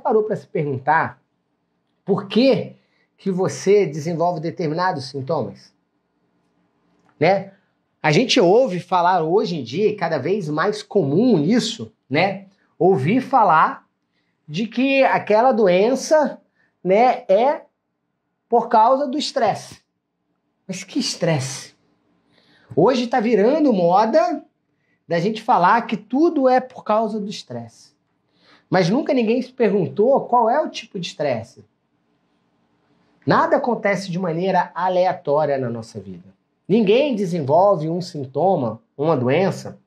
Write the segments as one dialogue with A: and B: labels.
A: Parou para se perguntar por que que você desenvolve determinados sintomas? Né? A gente ouve falar hoje em dia, cada vez mais comum isso, né? Ouvir falar de que aquela doença, né, é por causa do estresse. Mas que estresse? Hoje está virando moda da gente falar que tudo é por causa do estresse. Mas nunca ninguém se perguntou qual é o tipo de estresse. Nada acontece de maneira aleatória na nossa vida. Ninguém desenvolve um sintoma, uma doença,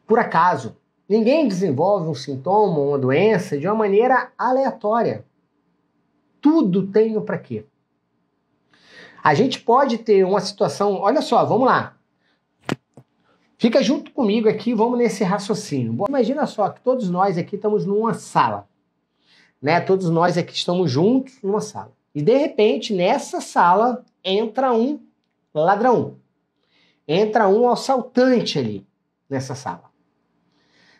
A: por acaso. Ninguém desenvolve um sintoma, uma doença de uma maneira aleatória. Tudo tem o para quê. A gente pode ter uma situação... Olha só, vamos lá. Fica junto comigo aqui, vamos nesse raciocínio. Bom, imagina só que todos nós aqui estamos numa sala. Né? Todos nós aqui estamos juntos numa sala. E de repente, nessa sala, entra um ladrão. Entra um assaltante ali nessa sala.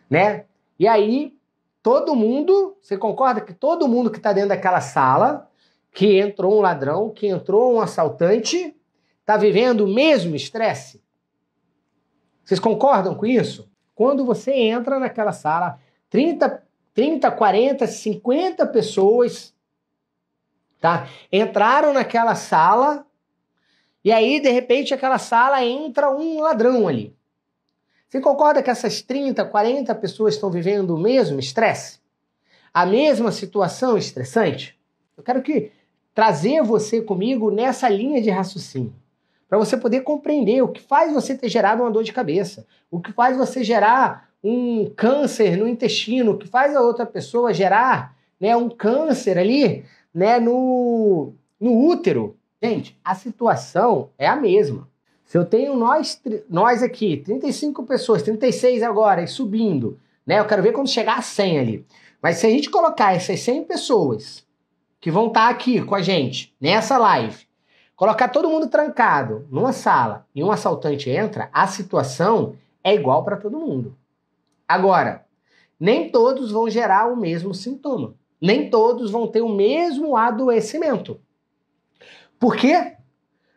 A: Né? E aí, todo mundo, você concorda que todo mundo que está dentro daquela sala, que entrou um ladrão, que entrou um assaltante, está vivendo o mesmo estresse? Vocês concordam com isso? Quando você entra naquela sala, 30, 40, 50 pessoas, tá? Entraram naquela sala e aí, de repente, aquela sala entra um ladrão ali. Você concorda que essas 30, 40 pessoas estão vivendo o mesmo estresse? A mesma situação estressante? Eu quero trazer você comigo nessa linha de raciocínio, para você poder compreender o que faz você ter gerado uma dor de cabeça, o que faz você gerar um câncer no intestino, o que faz a outra pessoa gerar, né, um câncer ali, né, no útero. Gente, a situação é a mesma. Se eu tenho nós aqui, 35 pessoas, 36 agora, e subindo, né, eu quero ver quando chegar a 100 ali. Mas se a gente colocar essas 100 pessoas que vão estar aqui com a gente, nessa live, colocar todo mundo trancado numa sala e um assaltante entra, a situação é igual para todo mundo. Agora, nem todos vão gerar o mesmo sintoma. Nem todos vão ter o mesmo adoecimento. Por quê?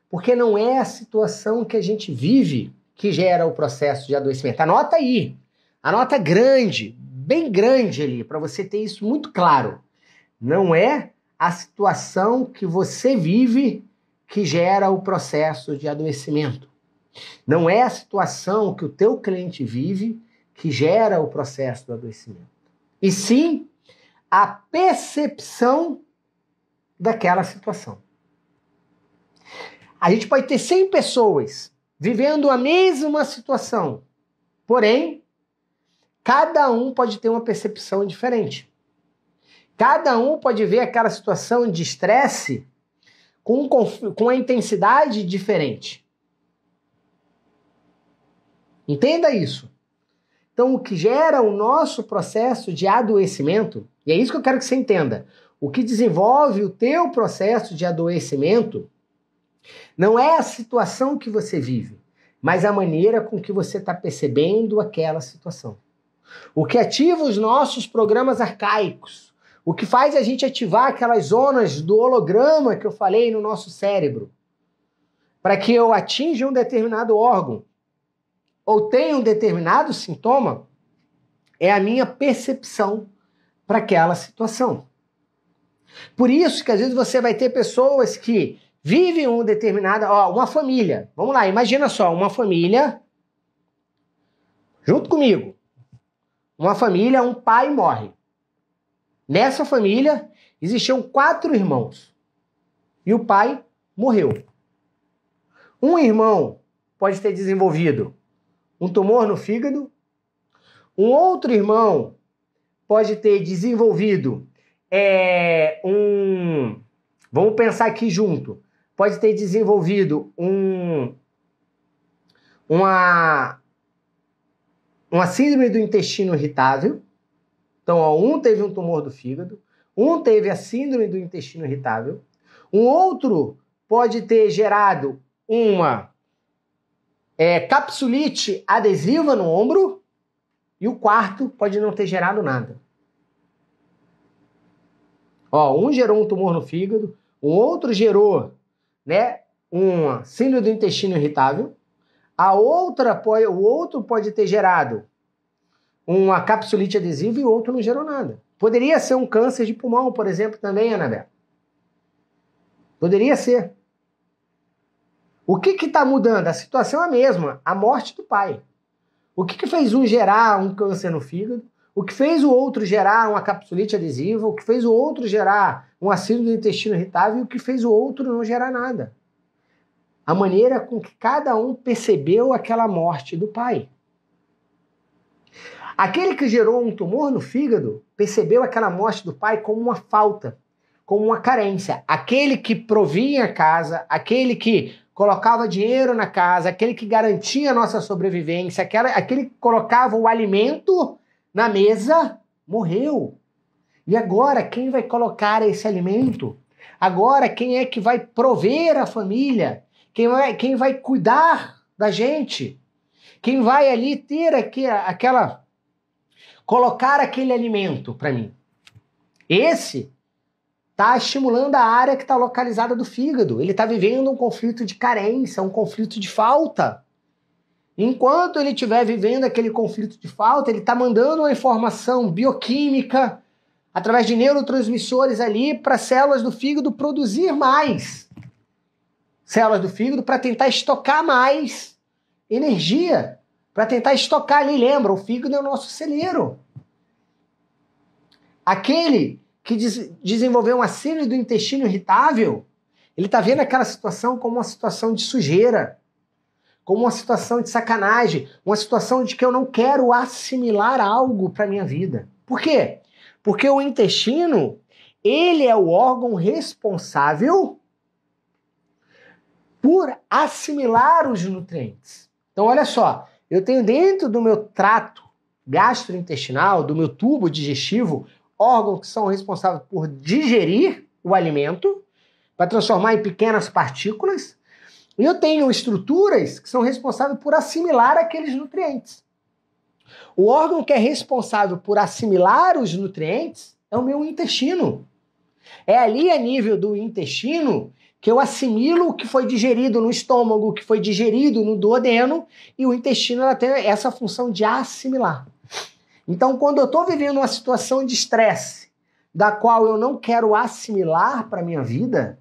A: Porque não é a situação que a gente vive que gera o processo de adoecimento. Anota aí. Anota grande, bem grande ali, para você ter isso muito claro. Não é a situação que você vive que gera o processo de adoecimento. Não é a situação que o teu cliente vive que gera o processo do adoecimento. E sim a percepção daquela situação. A gente pode ter 100 pessoas vivendo a mesma situação, porém, cada um pode ter uma percepção diferente. Cada um pode ver aquela situação de estresse com uma intensidade diferente. Entenda isso. Então, o que gera o nosso processo de adoecimento, e é isso que eu quero que você entenda, o que desenvolve o teu processo de adoecimento não é a situação que você vive, mas a maneira com que você está percebendo aquela situação. O que ativa os nossos programas arcaicos, o que faz a gente ativar aquelas zonas do holograma que eu falei no nosso cérebro, para que eu atinja um determinado órgão ou tenha um determinado sintoma, é a minha percepção para aquela situação. Por isso que às vezes você vai ter pessoas que vivem uma determinada... uma família. Vamos lá, imagina só, uma família... Junto comigo. Uma família, um pai morre. Nessa família, existiam 4 irmãos. E o pai morreu. Um irmão pode ter desenvolvido um tumor no fígado. Um outro irmão pode ter desenvolvido Vamos pensar aqui junto. Pode ter desenvolvido uma síndrome do intestino irritável. Então, um teve um tumor do fígado, um teve a síndrome do intestino irritável, um outro pode ter gerado uma capsulite adesiva no ombro e o quarto pode não ter gerado nada. Ó, um gerou um tumor no fígado, o outro gerou, né, uma síndrome do intestino irritável, o outro pode ter gerado uma capsulite adesiva e o outro não gerou nada. Poderia ser um câncer de pulmão, por exemplo, também, Anabel. Poderia ser. O que está mudando? A situação é a mesma, a morte do pai. O que fez um gerar um câncer no fígado? O que fez o outro gerar uma capsulite adesiva? O que fez o outro gerar uma síndrome do intestino irritável? E o que fez o outro não gerar nada? A maneira com que cada um percebeu aquela morte do pai. Aquele que gerou um tumor no fígado percebeu aquela morte do pai como uma falta, como uma carência. Aquele que provia a casa, aquele que colocava dinheiro na casa, aquele que garantia a nossa sobrevivência, aquele que colocava o alimento na mesa, morreu. E agora, quem vai colocar esse alimento? Agora, quem é que vai prover a família? Quem vai cuidar da gente? Quem vai ali ter colocar aquele alimento para mim? Esse está estimulando a área que está localizada do fígado. Ele está vivendo um conflito de carência, um conflito de falta. Enquanto ele estiver vivendo aquele conflito de falta, ele está mandando uma informação bioquímica através de neurotransmissores ali para as células do fígado produzir mais células do fígado para tentar estocar mais energia, para tentar estocar ali. Lembra, o fígado é o nosso celeiro. Aquele que desenvolveu uma síndrome do intestino irritável, ele está vendo aquela situação como uma situação de sujeira, como uma situação de sacanagem, uma situação de que eu não quero assimilar algo para a minha vida. Por quê? Porque o intestino, ele é o órgão responsável por assimilar os nutrientes. Então, olha só, eu tenho dentro do meu trato gastrointestinal, do meu tubo digestivo, órgãos que são responsáveis por digerir o alimento, para transformar em pequenas partículas, e eu tenho estruturas que são responsáveis por assimilar aqueles nutrientes. O órgão que é responsável por assimilar os nutrientes é o meu intestino. É ali a nível do intestino que eu assimilo o que foi digerido no estômago, o que foi digerido no duodeno, e o intestino ela tem essa função de assimilar. Então, quando eu estou vivendo uma situação de estresse, da qual eu não quero assimilar para a minha vida,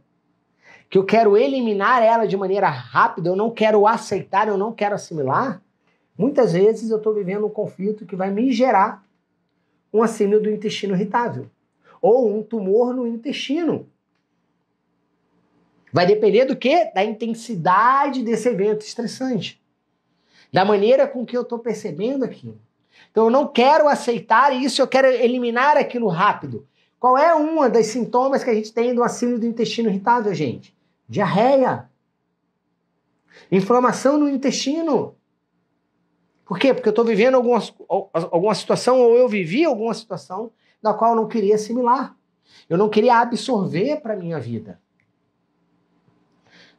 A: que eu quero eliminar ela de maneira rápida, eu não quero aceitar, eu não quero assimilar, muitas vezes eu estou vivendo um conflito que vai me gerar uma síndrome do intestino irritável, ou um tumor no intestino. Vai depender do quê? Da intensidade desse evento estressante. Da maneira com que eu estou percebendo aquilo. Então eu não quero aceitar isso, eu quero eliminar aquilo rápido. Qual é uma das sintomas que a gente tem do síndrome do intestino irritável, gente? Diarreia. Inflamação no intestino. Por quê? Porque eu estou vivendo alguma situação, ou eu vivi alguma situação da qual eu não queria assimilar. Eu não queria absorver para a minha vida.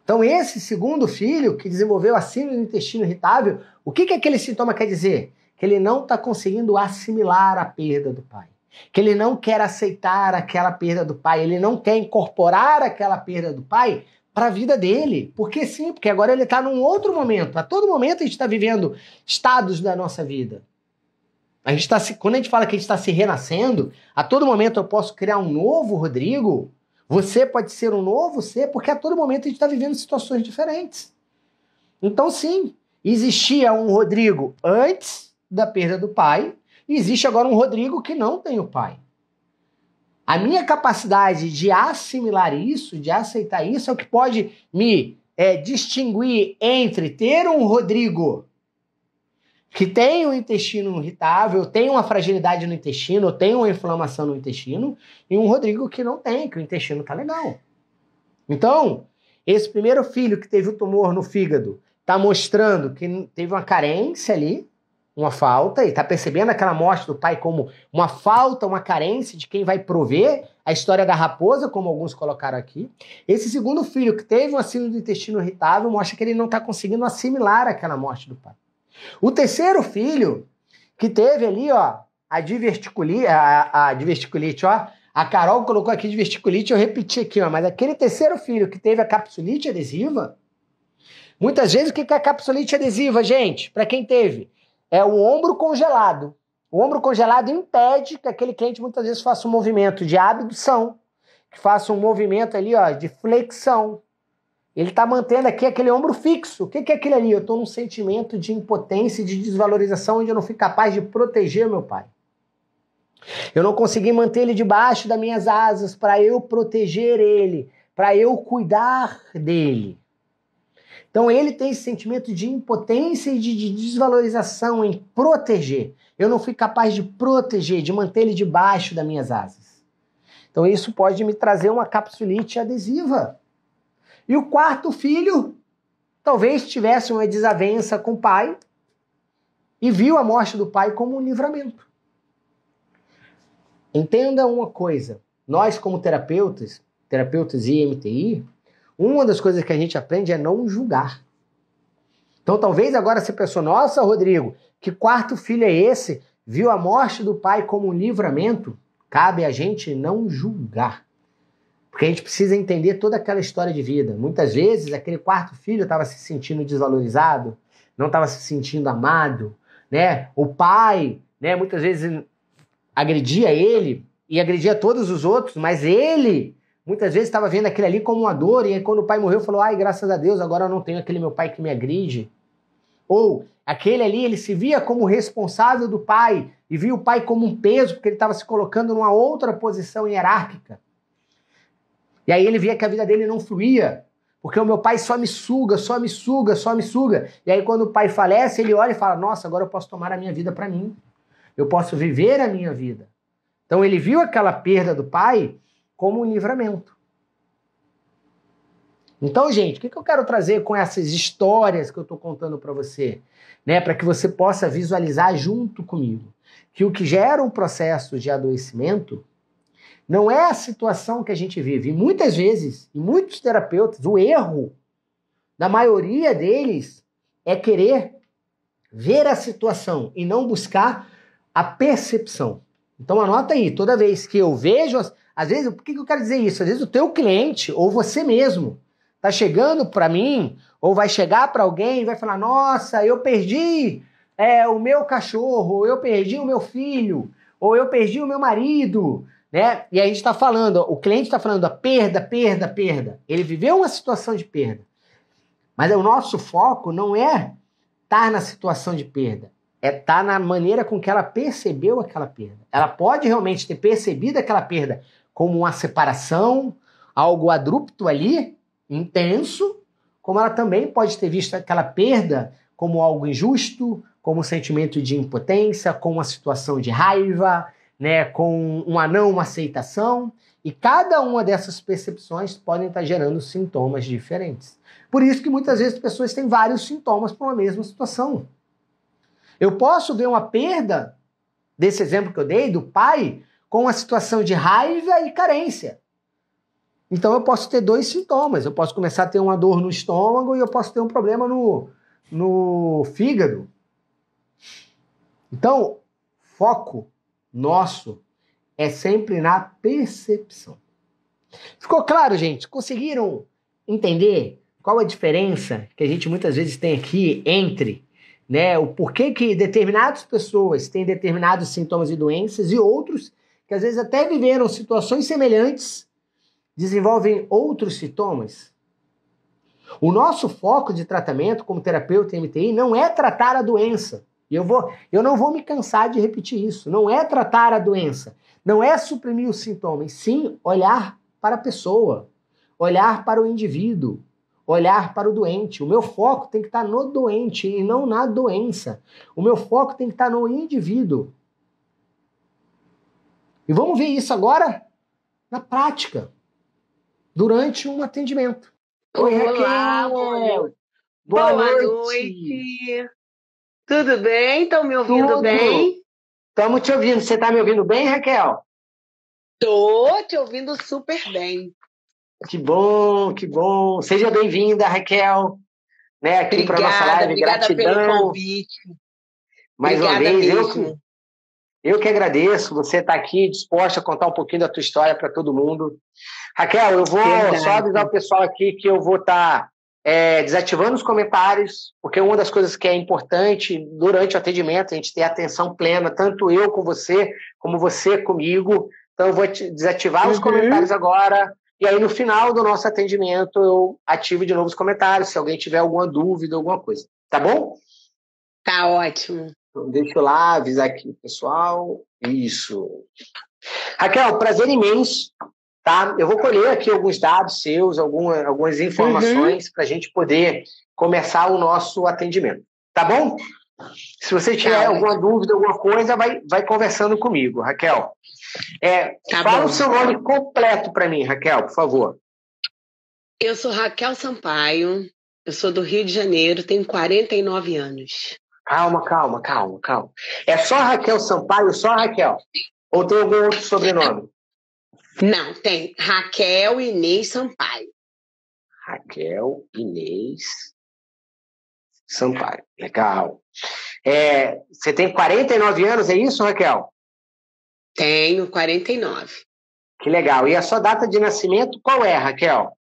A: Então, esse segundo filho que desenvolveu a síndrome do intestino irritável, o que aquele sintoma quer dizer? Que ele não está conseguindo assimilar a perda do pai. Que ele não quer aceitar aquela perda do pai. Ele não quer incorporar aquela perda do pai para a vida dele. Porque sim, porque agora ele está num outro momento. A todo momento a gente está vivendo estados da nossa vida. Quando a gente fala que a gente está se renascendo, a todo momento eu posso criar um novo Rodrigo. Você pode ser um novo ser, porque a todo momento a gente está vivendo situações diferentes. Então, sim, existia um Rodrigo antes da perda do pai, e existe agora um Rodrigo que não tem o pai. A minha capacidade de assimilar isso, de aceitar isso, é o que pode me distinguir entre ter um Rodrigo que tem um intestino irritável, tem uma fragilidade no intestino, tem uma inflamação no intestino, e um Rodrigo que não tem, que o intestino tá legal. Então, esse primeiro filho que teve o tumor no fígado está mostrando que teve uma carência ali, uma falta, e está percebendo aquela morte do pai como uma falta, uma carência de quem vai prover, a história da raposa, como alguns colocaram aqui. Esse segundo filho que teve uma síndrome do intestino irritável mostra que ele não está conseguindo assimilar aquela morte do pai. O terceiro filho, que teve ali, ó, a diverticulite, ó, A Carol colocou aqui diverticulite, eu repeti aqui, ó, mas aquele terceiro filho que teve a capsulite adesiva, muitas vezes o que é a capsulite adesiva, gente? Para quem teve? É o ombro congelado. O ombro congelado impede que aquele cliente muitas vezes faça um movimento de abdução, que faça um movimento ali, ó, de flexão. Ele está mantendo aqui aquele ombro fixo. O que é aquilo ali? Eu estou num sentimento de impotência e de desvalorização onde eu não fui capaz de proteger meu pai. Eu não consegui manter ele debaixo das minhas asas para eu proteger ele, para eu cuidar dele. Então ele tem esse sentimento de impotência e de desvalorização em proteger. Eu não fui capaz de proteger, de manter ele debaixo das minhas asas. Então isso pode me trazer uma capsulite adesiva. E o quarto filho talvez tivesse uma desavença com o pai e viu a morte do pai como um livramento. Entenda uma coisa, nós como terapeutas e MTI, uma das coisas que a gente aprende é não julgar. Então talvez agora você pensou, nossa Rodrigo, que quarto filho é esse? Viu a morte do pai como um livramento? Cabe a gente não julgar. Porque a gente precisa entender toda aquela história de vida. Muitas vezes aquele quarto filho estava se sentindo desvalorizado, não estava se sentindo amado, né? O pai, né, muitas vezes agredia ele e agredia todos os outros, mas ele muitas vezes estava vendo aquele ali como uma dor, e aí quando o pai morreu falou, ai, graças a Deus, agora eu não tenho aquele meu pai que me agride. Ou aquele ali, ele se via como responsável do pai e via o pai como um peso, porque ele estava se colocando numa outra posição hierárquica. E aí ele via que a vida dele não fluía, porque o meu pai só me suga, só me suga, só me suga. E aí quando o pai falece, ele olha e fala, nossa, agora eu posso tomar a minha vida para mim. Eu posso viver a minha vida. Então ele viu aquela perda do pai como um livramento. Então, gente, o que eu quero trazer com essas histórias que eu estou contando para você? Né, para que você possa visualizar junto comigo que o que gera um processo de adoecimento não é a situação que a gente vive. E muitas vezes, em muitos terapeutas, o erro da maioria deles é querer ver a situação e não buscar a percepção. Então anota aí, toda vez que eu vejo, às vezes, por que eu quero dizer isso? Às vezes o teu cliente ou você mesmo tá chegando para mim ou vai chegar para alguém e vai falar, nossa, eu perdi o meu cachorro, ou eu perdi o meu filho, ou eu perdi o meu marido, né? E a gente está falando, o cliente está falando a perda, perda, perda. Ele viveu uma situação de perda. Mas o nosso foco não é estar na situação de perda. É estar na maneira com que ela percebeu aquela perda. Ela pode realmente ter percebido aquela perda como uma separação, algo abrupto ali, intenso, como ela também pode ter visto aquela perda como algo injusto, como um sentimento de impotência, como uma situação de raiva, né, com uma não aceitação, e cada uma dessas percepções podem estar gerando sintomas diferentes. Por isso que muitas vezes as pessoas têm vários sintomas para uma mesma situação. Eu posso ver uma perda, desse exemplo que eu dei, do pai, com uma situação de raiva e carência. Então eu posso ter dois sintomas. Eu posso começar a ter uma dor no estômago e eu posso ter um problema no fígado. Então, foco nosso é sempre na percepção. Ficou claro, gente? Conseguiram entender qual a diferença que a gente muitas vezes tem aqui entre, né, o porquê que determinadas pessoas têm determinados sintomas e doenças e outros que às vezes até viveram situações semelhantes desenvolvem outros sintomas? O nosso foco de tratamento como terapeuta em MTI não é tratar a doença. E eu não vou me cansar de repetir isso. Não é tratar a doença. Não é suprimir os sintomas. Sim, olhar para a pessoa. Olhar para o indivíduo. Olhar para o doente. O meu foco tem que estar no doente e não na doença. O meu foco tem que estar no indivíduo. E vamos ver isso agora na prática. Durante um atendimento.
B: Oi, Raquel. Boa noite. Tudo bem? Estão me ouvindo
A: Tudo
B: bem?
A: Estamos te ouvindo. Você está me ouvindo bem, Raquel?
B: Estou te ouvindo super bem.
A: Que bom, que bom. Seja bem-vinda, Raquel. Né, aqui para a nossa live.
B: Obrigada
A: Gratidão
B: pelo convite.
A: Mais uma vez. Eu que agradeço você estar aqui disposta a contar um pouquinho da tua história para todo mundo. Raquel, eu vou só avisar o pessoal aqui que eu vou estar desativando os comentários, porque uma das coisas que é importante durante o atendimento, a gente ter atenção plena, tanto eu com você, como você comigo. Então, eu vou desativar os comentários agora, e aí no final do nosso atendimento eu ativo de novo os comentários, se alguém tiver alguma dúvida, alguma coisa. Tá bom?
B: Tá ótimo.
A: Então, deixa eu lá avisar aqui, pessoal. Isso. Raquel, prazer imenso, tá? Eu vou colher aqui alguns dados seus, algumas informações para a gente poder começar o nosso atendimento. Tá bom? Se você tiver alguma dúvida, alguma coisa, vai conversando comigo, Raquel. Fala o seu nome completo para mim, Raquel, por favor.
B: Eu sou Raquel Sampaio, eu sou do Rio de Janeiro, tenho 49 anos.
A: Calma. É só Raquel Sampaio, só Raquel? Ou tem algum outro sobrenome?
B: Não, tem Raquel Inês Sampaio.
A: Raquel Inês Sampaio, legal. Você tem 49 anos, é isso, Raquel?
B: Tenho 49.
A: Que legal. E a sua data de nascimento qual é, Raquel?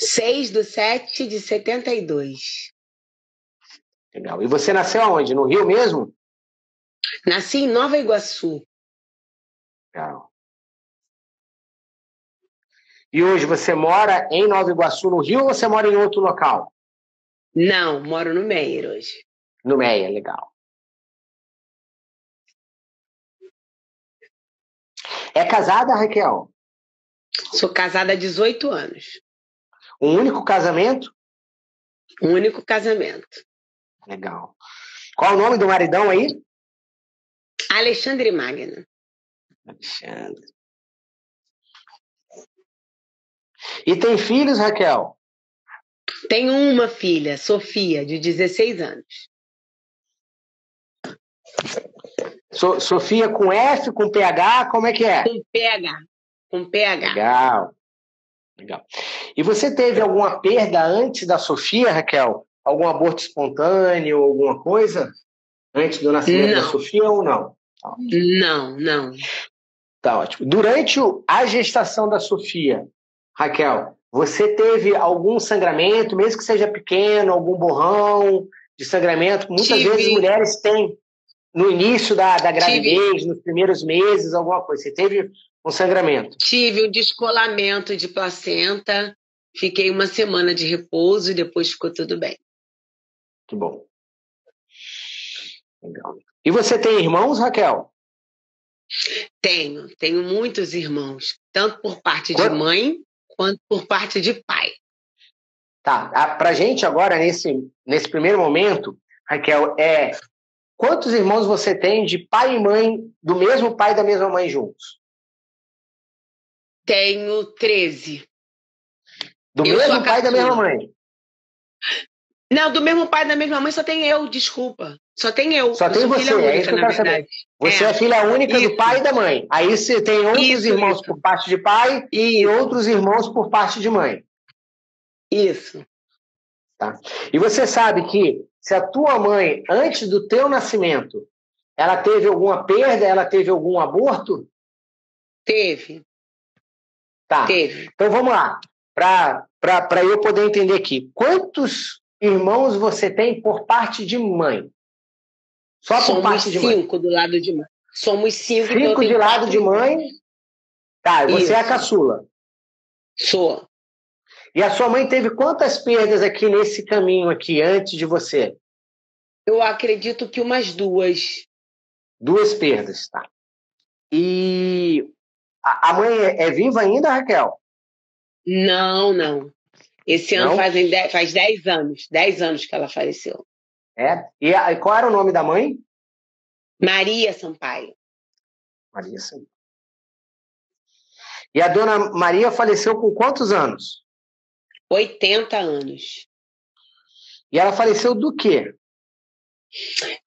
B: 6/7/72.
A: Legal. E você nasceu aonde? No Rio mesmo?
B: Nasci em Nova Iguaçu.
A: Legal. E hoje você mora em Nova Iguaçu, no Rio, ou você mora em outro local?
B: Não, moro no Meier hoje.
A: No Meier, legal. É casada, Raquel?
B: Sou casada há 18 anos.
A: Um único casamento?
B: Um único casamento.
A: Legal. Qual o nome do maridão aí?
B: Alexandre Magno.
A: Alexandre. E tem filhos, Raquel?
B: Tenho uma filha, Sofia, de 16 anos.
A: Sofia com F, com PH, como é que é?
B: Com PH. Com PH.
A: Legal. E você teve alguma perda antes da Sofia, Raquel? Algum aborto espontâneo, alguma coisa? Antes do nascimento da Sofia ou não?
B: Não.
A: Tá ótimo. Durante a gestação da Sofia, Raquel, você teve algum sangramento, mesmo que seja pequeno, algum borrão de sangramento? Muitas vezes mulheres têm no início da gravidez, nos primeiros meses, alguma coisa. Você teve um sangramento?
B: Tive um descolamento de placenta, fiquei uma semana de repouso e depois ficou tudo bem.
A: Que bom. Legal. E você tem irmãos, Raquel?
B: Tenho muitos irmãos, tanto por parte de mãe quanto por parte de pai.
A: Tá, pra gente agora, nesse primeiro momento, Raquel, quantos irmãos você tem de pai e mãe, do mesmo pai e da mesma mãe juntos?
B: Tenho 13.
A: Do mesmo pai e da mesma mãe?
B: Não, do mesmo pai e da mesma mãe só tem eu, desculpa. Só tem eu.
A: Só tem você, é isso que eu quero saber. Você é a filha única do pai e da mãe. Aí você tem outros irmãos por parte de pai e outros irmãos por parte de mãe.
B: Isso.
A: Tá. E você sabe que se a tua mãe, antes do teu nascimento, ela teve alguma perda, ela teve algum aborto?
B: Teve.
A: Tá.
B: Teve.
A: Então vamos lá. Para eu poder entender aqui. Quantos irmãos você tem por parte de mãe? Só por parte de mãe?
B: Somos 5 do lado de mãe. Somos 5.
A: 5 de lado de mãe. Tá, e você é a caçula?
B: Sou.
A: E a sua mãe teve quantas perdas aqui nesse caminho aqui, antes de você?
B: Eu acredito que umas 2.
A: 2 perdas, tá. E a mãe é viva ainda, Raquel?
B: Não. Esse ano faz 10 anos. 10 anos que ela faleceu.
A: E qual era o nome da mãe?
B: Maria Sampaio.
A: Maria Sampaio. E a dona Maria faleceu com quantos anos?
B: 80 anos.
A: E ela faleceu do quê?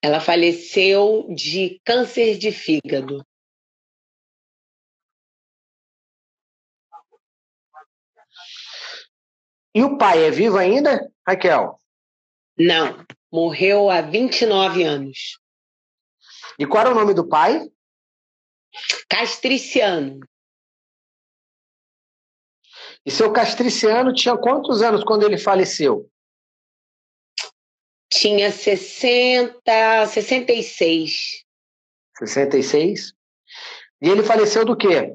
B: Ela faleceu de câncer de fígado.
A: E o pai é vivo ainda, Raquel?
B: Não, morreu há 29 anos.
A: E qual era o nome do pai?
B: Castriciano.
A: E seu Castriciano tinha quantos anos quando ele faleceu?
B: Tinha 66.
A: 66? E ele faleceu do quê?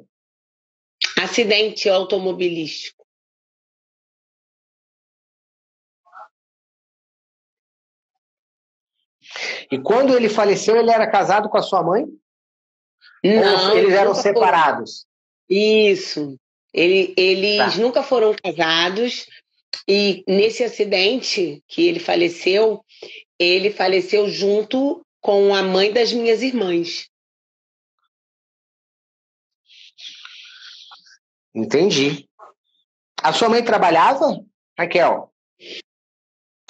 B: Acidente automobilístico.
A: E quando ele faleceu, ele era casado com a sua mãe?
B: Não.
A: Ou eles eram separados?
B: Isso. Eles
A: Tá.
B: nunca foram casados. E nesse acidente que ele faleceu junto com a mãe das minhas irmãs.
A: Entendi. A sua mãe trabalhava, Raquel?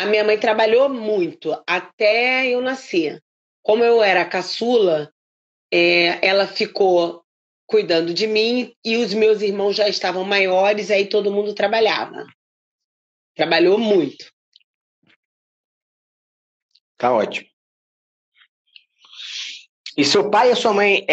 B: A minha mãe trabalhou muito até eu nascer. Como eu era caçula, ela ficou cuidando de mim e os meus irmãos já estavam maiores, aí todo mundo trabalhava. Trabalhou muito.
A: Tá ótimo. E seu pai e a sua mãe,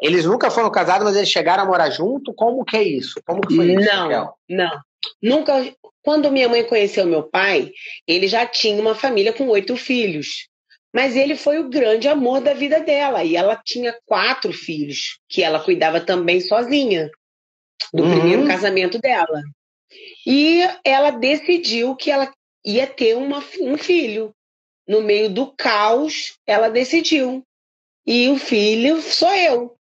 A: eles nunca foram casados, mas eles chegaram a morar junto? Como que é isso? Como que foi isso, Raquel?
B: Não. Nunca. Quando minha mãe conheceu meu pai, ele já tinha uma família com 8 filhos. Mas ele foi o grande amor da vida dela. E ela tinha 4 filhos, que ela cuidava também sozinha, do primeiro casamento dela. E ela decidiu que ela ia ter um filho. No meio do caos, ela decidiu. E o filho sou eu.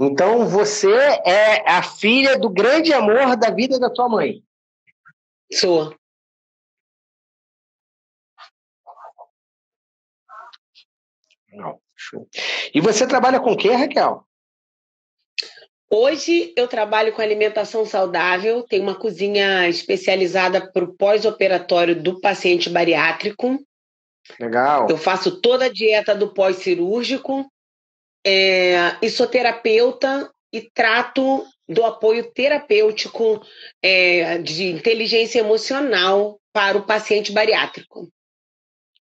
A: Então você é a filha do grande amor da vida da tua mãe?
B: Sou.
A: Não. Show. E você trabalha com o quê, Raquel?
B: Hoje eu trabalho com alimentação saudável, tenho uma cozinha especializada para o pós-operatório do paciente bariátrico.
A: Legal.
B: Eu faço toda a dieta do pós-cirúrgico, e sou terapeuta e trato do apoio terapêutico de inteligência emocional para o paciente bariátrico.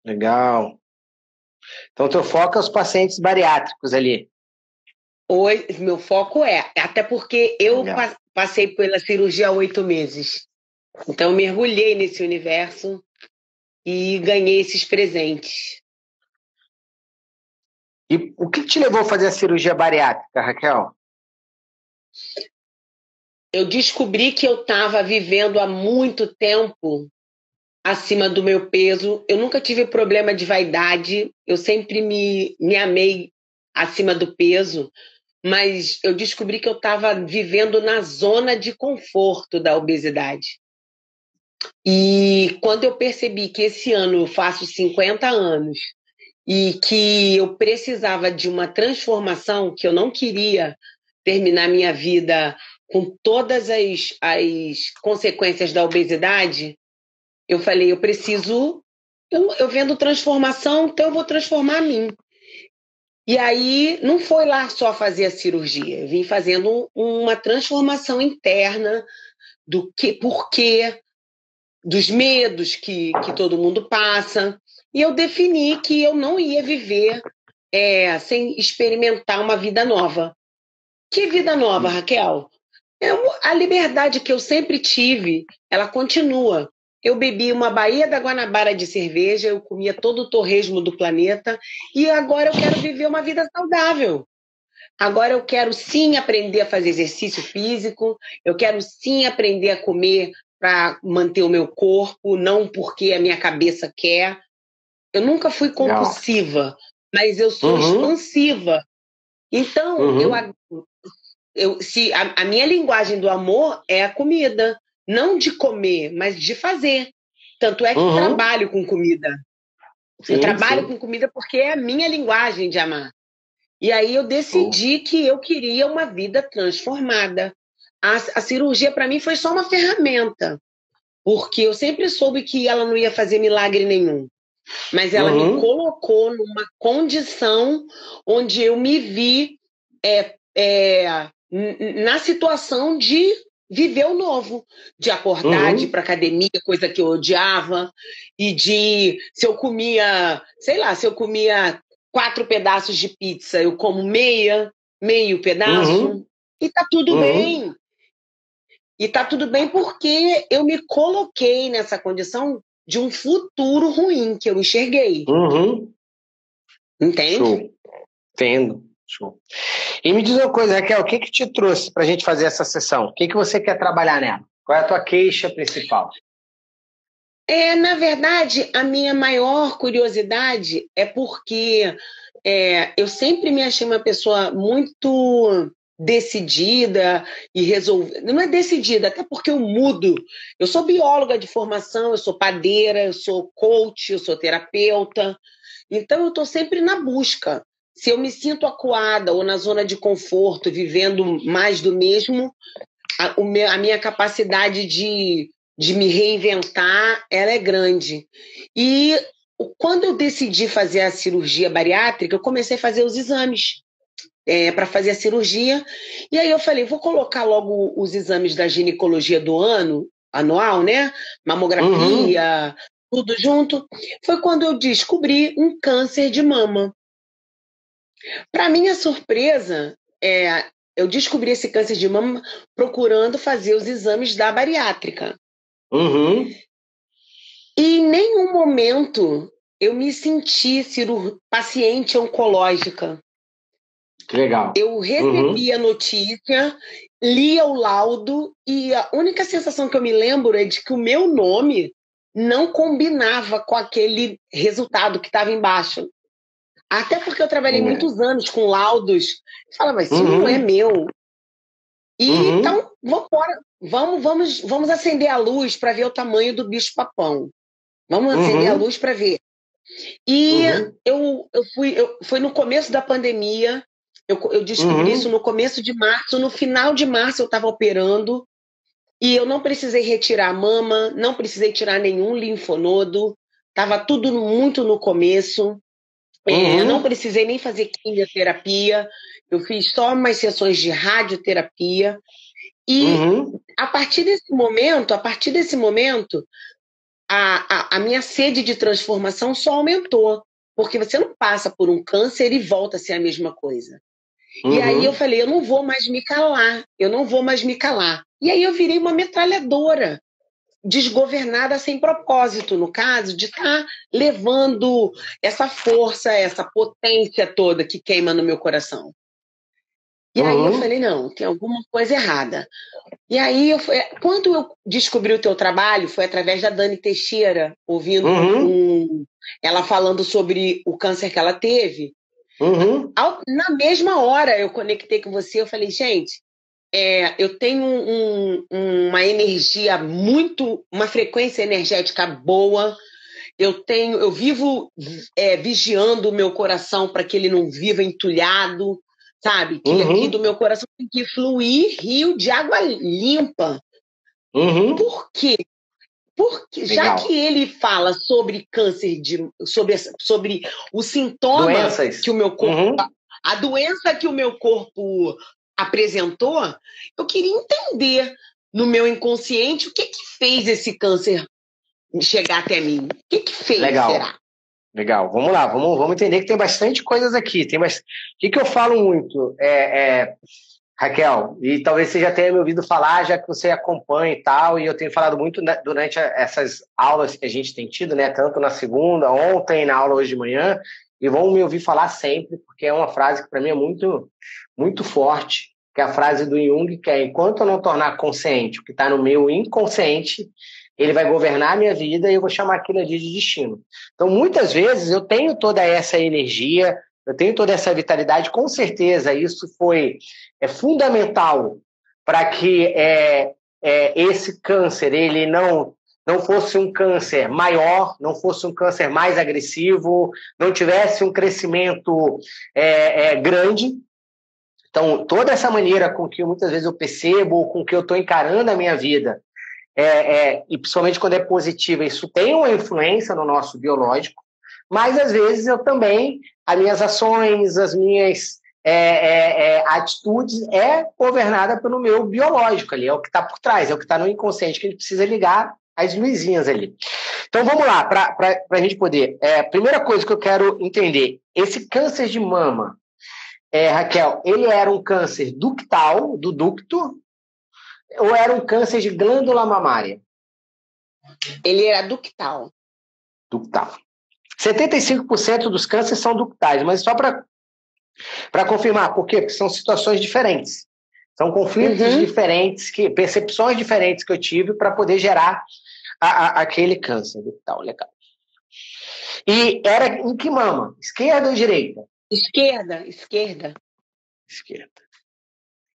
A: Legal. Então, teu foco é os pacientes bariátricos ali.
B: Hoje, meu foco até porque eu passei pela cirurgia há 8 meses. Então, eu mergulhei nesse universo e ganhei esses presentes.
A: E o que te levou a fazer a cirurgia bariátrica, Raquel?
B: Eu descobri que eu estava vivendo há muito tempo acima do meu peso. Eu nunca tive problema de vaidade, eu sempre me amei acima do peso, mas eu descobri que eu estava vivendo na zona de conforto da obesidade. E quando eu percebi que esse ano eu faço 50 anos e que eu precisava de uma transformação, que eu não queria terminar minha vida com todas as consequências da obesidade, eu falei, eu preciso, eu vendo transformação, então eu vou transformar a mim. E aí não foi lá só fazer a cirurgia, eu vim fazendo uma transformação interna do que, porquê, dos medos que todo mundo passa. E eu defini que eu não ia viver sem experimentar uma vida nova. Que vida nova, Raquel? A liberdade que eu sempre tive, ela continua. Eu bebi uma Baía da Guanabara de cerveja, eu comia todo o torresmo do planeta e agora eu quero viver uma vida saudável. Agora eu quero sim aprender a fazer exercício físico, eu quero sim aprender a comer para manter o meu corpo, não porque a minha cabeça quer. Eu nunca fui compulsiva, mas eu sou expansiva. Então, se a minha linguagem do amor é a comida, não de comer, mas de fazer. Tanto é que eu trabalho com comida. Eu trabalho com comida porque é a minha linguagem de amar. E aí eu decidi que eu queria uma vida transformada. A cirurgia, para mim, foi só uma ferramenta, porque eu sempre soube que ela não ia fazer milagre nenhum. Mas ela me colocou numa condição onde eu me vi na situação de viver o novo, de acordar, de ir para academia, coisa que eu odiava, e de, se eu comia, sei lá, se eu comia 4 pedaços de pizza, eu como meio pedaço, e tá tudo bem. E tá tudo bem porque eu me coloquei nessa condição de um futuro ruim que eu enxerguei. Entende?
A: Show. Entendo. Show. E me diz uma coisa, Raquel, o que te trouxe para a gente fazer essa sessão? O que você quer trabalhar nela? Qual é a tua queixa principal?
B: Na verdade, a minha maior curiosidade é porque eu sempre me achei uma pessoa muito decidida e resolvida. Não é decidida, até porque eu mudo. Eu sou bióloga de formação, eu sou padeira, eu sou coach, eu sou terapeuta. Então, eu estou sempre na busca. Se eu me sinto acuada ou na zona de conforto, vivendo mais do mesmo, a minha capacidade de me reinventar, ela é grande. E quando eu decidi fazer a cirurgia bariátrica, eu comecei a fazer os exames para fazer a cirurgia. E aí eu falei, vou colocar logo os exames da ginecologia do ano, anual, né? Mamografia, tudo junto. Foi quando eu descobri um câncer de mama. Para minha surpresa, eu descobri esse câncer de mama procurando fazer os exames da bariátrica. E em nenhum momento eu me senti paciente oncológica.
A: Que legal.
B: Eu recebi a notícia, lia o laudo e a única sensação que eu me lembro é de que o meu nome não combinava com aquele resultado que estava embaixo. Até porque eu trabalhei muitos anos com laudos. Eu falava, mas isso não é meu. E então, vamos acender a luz para ver o tamanho do bicho-papão. Vamos acender a luz para ver. E foi no começo da pandemia, eu descobri isso no começo de março, no final de março eu estava operando, e eu não precisei retirar a mama, não precisei tirar nenhum linfonodo, estava tudo muito no começo, não precisei nem fazer quimioterapia, eu fiz só umas sessões de radioterapia, e a partir desse momento, a minha sede de transformação só aumentou, porque você não passa por um câncer e volta a ser a mesma coisa. E aí eu falei, eu não vou mais me calar. E aí eu virei uma metralhadora, desgovernada sem propósito, no caso, de estar levando essa força, essa potência toda que queima no meu coração. E aí eu falei, não, tem alguma coisa errada. E aí, quando eu descobri o teu trabalho, foi através da Dani Teixeira, ouvindo ela falando sobre o câncer que ela teve. Na mesma hora, eu conectei com você, eu falei, gente, eu tenho uma energia uma frequência energética boa, eu vivo vigiando o meu coração para que ele não viva entulhado, sabe? Que aqui do meu coração tem que fluir rio de água limpa. Por quê? Porque já que ele fala sobre câncer, sobre o sintoma que o meu corpo, a doença que o meu corpo apresentou, eu queria entender no meu inconsciente o que fez esse câncer chegar até mim. O que fez, será?
A: Legal, vamos lá, vamos entender que tem bastante coisas aqui. O que eu falo muito, Raquel, e talvez você já tenha me ouvido falar, já que você acompanha e tal, e eu tenho falado muito durante essas aulas que a gente tem tido, né, tanto na segunda, ontem, na aula hoje de manhã, e vão me ouvir falar sempre, porque é uma frase que para mim é muito, muito forte, que é a frase do Jung, que é: enquanto eu não tornar consciente o que está no meu inconsciente, ele vai governar a minha vida e eu vou chamar aquilo ali de destino. Então, muitas vezes, eu tenho toda essa energia, eu tenho toda essa vitalidade, com certeza isso foi fundamental para que esse câncer ele não fosse um câncer maior, não fosse um câncer mais agressivo, não tivesse um crescimento grande. Então, toda essa maneira com que muitas vezes eu percebo, com que eu estou encarando a minha vida, e principalmente quando é positiva, isso tem uma influência no nosso biológico, mas às vezes eu também, as minhas ações, as minhas a atitude é governada pelo meu biológico ali, é o que está por trás, é o que está no inconsciente, que a gente precisa ligar as luzinhas ali. Então vamos lá, para a gente poder. Primeira coisa que eu quero entender: esse câncer de mama, Raquel, ele era um câncer ductal, do ducto, ou era um câncer de glândula mamária?
B: Ele era ductal.
A: Ductal. 75% dos cânceres são ductais, mas só para confirmar, por quê? Porque são situações diferentes. São conflitos diferentes, percepções diferentes que eu tive para poder gerar aquele câncer ductal. Legal. E era em que mama? Esquerda ou direita?
B: Esquerda.
A: Esquerda.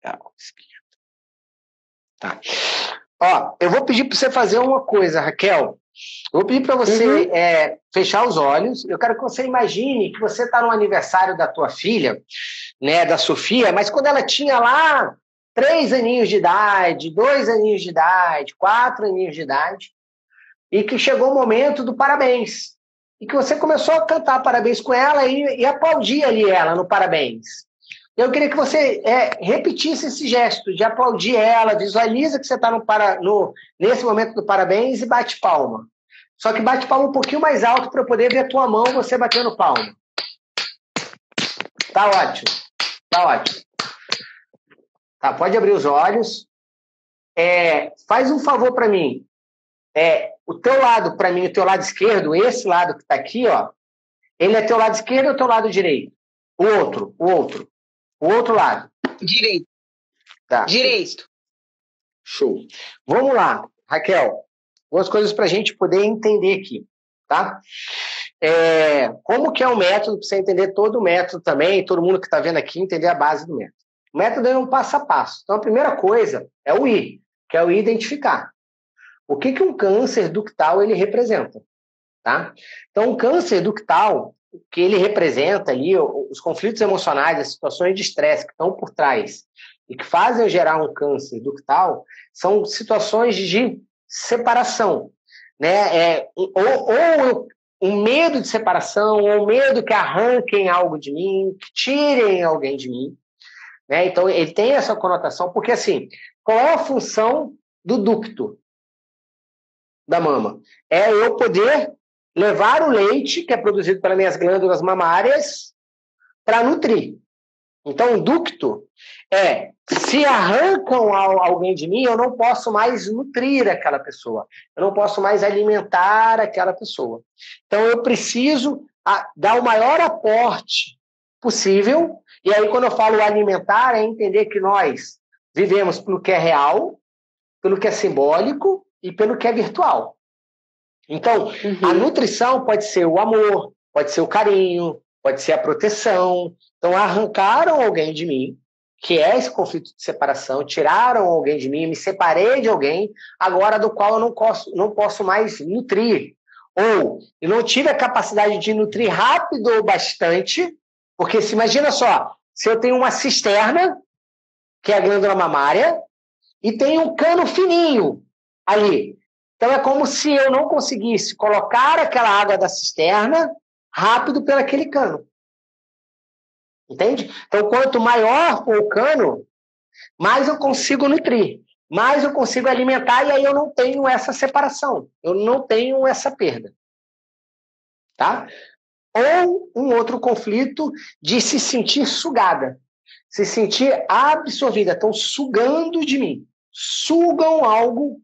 A: Legal, esquerda. Tá. Ó, eu vou pedir para você fazer uma coisa, Raquel. Eu vou pedir para você fechar os olhos. Eu quero que você imagine que você está no aniversário da tua filha, né, da Sofia, mas quando ela tinha lá 3 aninhos de idade, 2 aninhos de idade, 4 aninhos de idade, e que chegou o momento do parabéns. E que você começou a cantar parabéns com ela e aplaudir ali ela no parabéns. Eu queria que você repetisse esse gesto de aplaudir ela, visualiza que você está nesse momento do parabéns e bate palma. Só que bate palma um pouquinho mais alto para eu poder ver a tua mão você batendo palma. Tá ótimo. Tá, pode abrir os olhos. Faz um favor para mim. O teu lado, para mim, o teu lado esquerdo, esse lado que está aqui, ó, ele é teu lado esquerdo ou teu lado direito? O outro lado.
B: Direito.
A: Tá.
B: Direito.
A: Show. Vamos lá, Raquel. Duas coisas para a gente poder entender aqui, tá? Como que é o método, para você entender todo o método também, todo mundo que está vendo aqui entender a base do método. O método é um passo a passo. Então, a primeira coisa é o I, que é o identificar. O que um câncer ductal ele representa, tá? Então, o câncer ductal, o que ele representa ali, os conflitos emocionais, as situações de estresse que estão por trás e que fazem gerar um câncer ductal, são situações de separação, né? Ou um medo de separação, ou um medo que arranquem algo de mim, que tirem alguém de mim, né? Então, ele tem essa conotação, porque assim, qual é a função do ducto da mama? É eu poder levar o leite, que é produzido pelas minhas glândulas mamárias, para nutrir. Então, o ducto se arrancam alguém de mim, eu não posso mais nutrir aquela pessoa. Eu não posso mais alimentar aquela pessoa. Então, eu preciso dar o maior aporte possível. E aí, quando eu falo alimentar, é entender que nós vivemos pelo que é real, pelo que é simbólico e pelo que é virtual. Então, a nutrição pode ser o amor, pode ser o carinho, pode ser a proteção. Então, arrancaram alguém de mim, que é esse conflito de separação, tiraram alguém de mim, me separei de alguém, agora do qual eu não posso mais nutrir. Ou eu não tive a capacidade de nutrir rápido ou bastante, porque se imagina só, se eu tenho uma cisterna, que é a glândula mamária, e tem um cano fininho ali. Então, é como se eu não conseguisse colocar aquela água da cisterna rápido pelo aquele cano. Entende? Então, quanto maior for o cano, mais eu consigo nutrir, mais eu consigo alimentar, e aí eu não tenho essa separação, eu não tenho essa perda. Tá? Ou um outro conflito de se sentir sugada, se sentir absorvida. Estão sugando de mim, sugam algo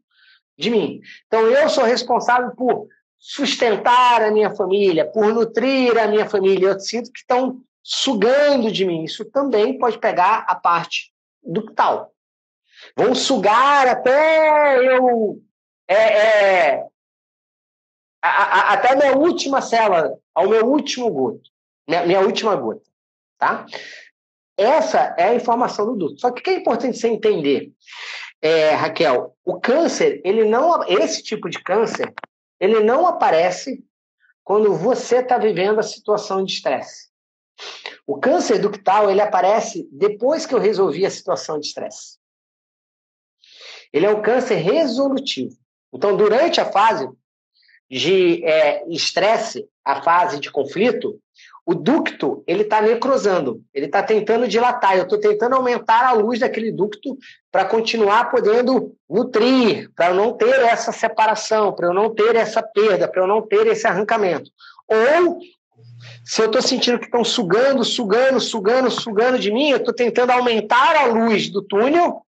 A: de mim. Então, eu sou responsável por sustentar a minha família, por nutrir a minha família. Eu sinto que estão sugando de mim. Isso também pode pegar a parte ductal. Vão sugar até eu... até a minha última célula, ao meu último gota. Minha última gota. Tá? Essa é a informação do ducto. Só que o que é importante você entender, Raquel, o câncer, esse tipo de câncer, ele não aparece quando você está vivendo a situação de estresse. O câncer ductal, ele aparece depois que eu resolvi a situação de estresse. Ele é um câncer resolutivo. Então, durante a fase de estresse, a fase de conflito, O ducto, ele está necrosando, ele está tentando dilatar, eu estou tentando aumentar a luz daquele ducto para continuar podendo nutrir, para eu não ter essa separação, para eu não ter essa perda, para eu não ter esse arrancamento. Ou, se eu estou sentindo que estão sugando de mim, eu estou tentando aumentar a luz do túnel